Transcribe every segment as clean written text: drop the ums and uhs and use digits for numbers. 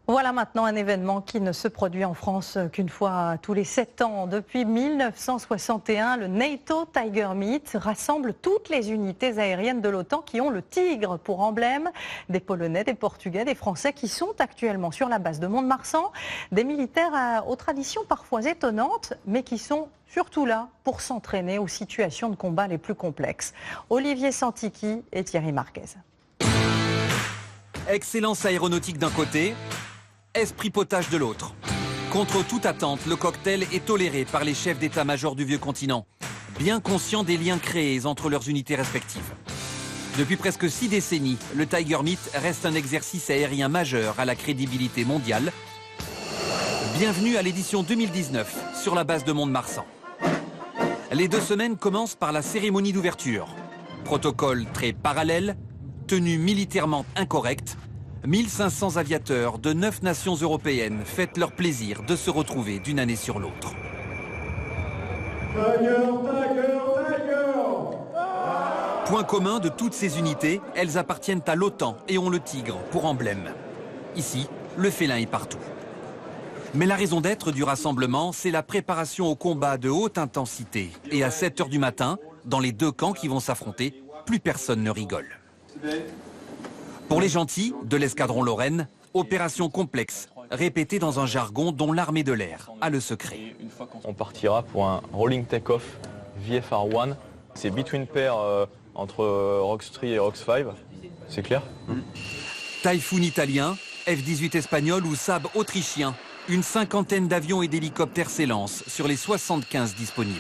Voilà maintenant un événement qui ne se produit en France qu'une fois tous les 7 ans. Depuis 1961, le NATO Tiger Meet rassemble toutes les unités aériennes de l'OTAN qui ont le tigre pour emblème. Des Polonais, des Portugais, des Français qui sont actuellement sur la base de Mont-de-Marsan. Des militaires aux traditions parfois étonnantes, mais qui sont surtout là pour s'entraîner aux situations de combat les plus complexes. Olivier Santiki et Thierry Marquez. Excellence aéronautique d'un côté, esprit potage de l'autre. Contre toute attente, le cocktail est toléré par les chefs d'état-major du vieux continent, bien conscients des liens créés entre leurs unités respectives. Depuis presque 6 décennies, le Tiger Meet reste un exercice aérien majeur à la crédibilité mondiale. Bienvenue à l'édition 2019 sur la base de Mont-de-Marsan. Les 2 semaines commencent par la cérémonie d'ouverture. Protocole très parallèle, tenue militairement incorrecte. 1500 aviateurs de 9 nations européennes fêtent leur plaisir de se retrouver d'une année sur l'autre. Point commun de toutes ces unités, elles appartiennent à l'OTAN et ont le tigre pour emblème. Ici, le félin est partout. Mais la raison d'être du rassemblement, c'est la préparation au combat de haute intensité. Et à 7 h du matin, dans les 2 camps qui vont s'affronter, plus personne ne rigole. Pour les gentils de l'escadron Lorraine, opération complexe, répétée dans un jargon dont l'armée de l'air a le secret. On partira pour un rolling take-off VFR-1. C'est between pair entre ROX 3 et ROX 5. C'est clair? Typhoon italien, F-18 espagnol ou Saab autrichien. Une 50aine d'avions et d'hélicoptères s'élancent sur les 75 disponibles.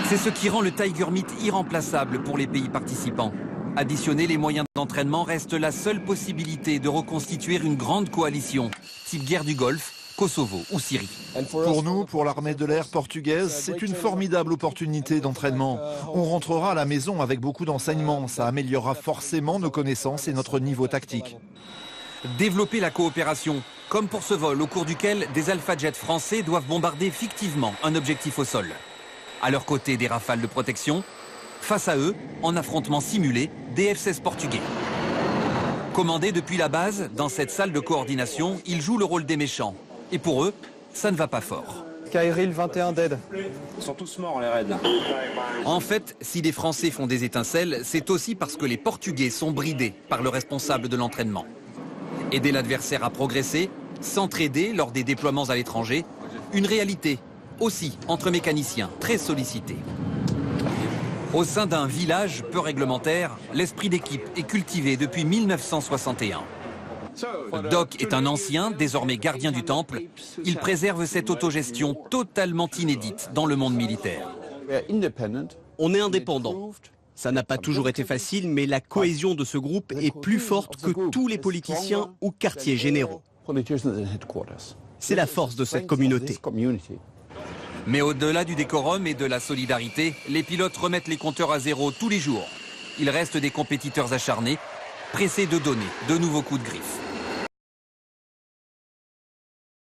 C'est ce qui rend le Tiger Meet irremplaçable pour les pays participants. Additionner les moyens d'entraînement reste la seule possibilité de reconstituer une grande coalition, type guerre du Golfe, Kosovo ou Syrie. Pour nous, pour l'armée de l'air portugaise, c'est une formidable opportunité d'entraînement. On rentrera à la maison avec beaucoup d'enseignements. Ça améliorera forcément nos connaissances et notre niveau tactique. Développer la coopération, comme pour ce vol au cours duquel des Alpha Jets français doivent bombarder fictivement un objectif au sol. À leur côté, des rafales de protection. Face à eux, en affrontement simulé, des F-16 portugais. Commandés depuis la base, dans cette salle de coordination, ils jouent le rôle des méchants. Et pour eux, ça ne va pas fort. Kyril 21 dead. Ils sont tous morts les raids. En fait, si les Français font des étincelles, c'est aussi parce que les Portugais sont bridés par le responsable de l'entraînement. Aider l'adversaire à progresser, s'entraider lors des déploiements à l'étranger, une réalité aussi entre mécaniciens très sollicités. Au sein d'un village peu réglementaire, l'esprit d'équipe est cultivé depuis 1961. Doc est un ancien, désormais gardien du temple. Il préserve cette autogestion totalement inédite dans le monde militaire. On est indépendant. Ça n'a pas toujours été facile, mais la cohésion de ce groupe est plus forte que tous les politiciens ou quartiers généraux. C'est la force de cette communauté. Mais au-delà du décorum et de la solidarité, les pilotes remettent les compteurs à zéro tous les jours. Ils restent des compétiteurs acharnés, pressés de donner de nouveaux coups de griffe.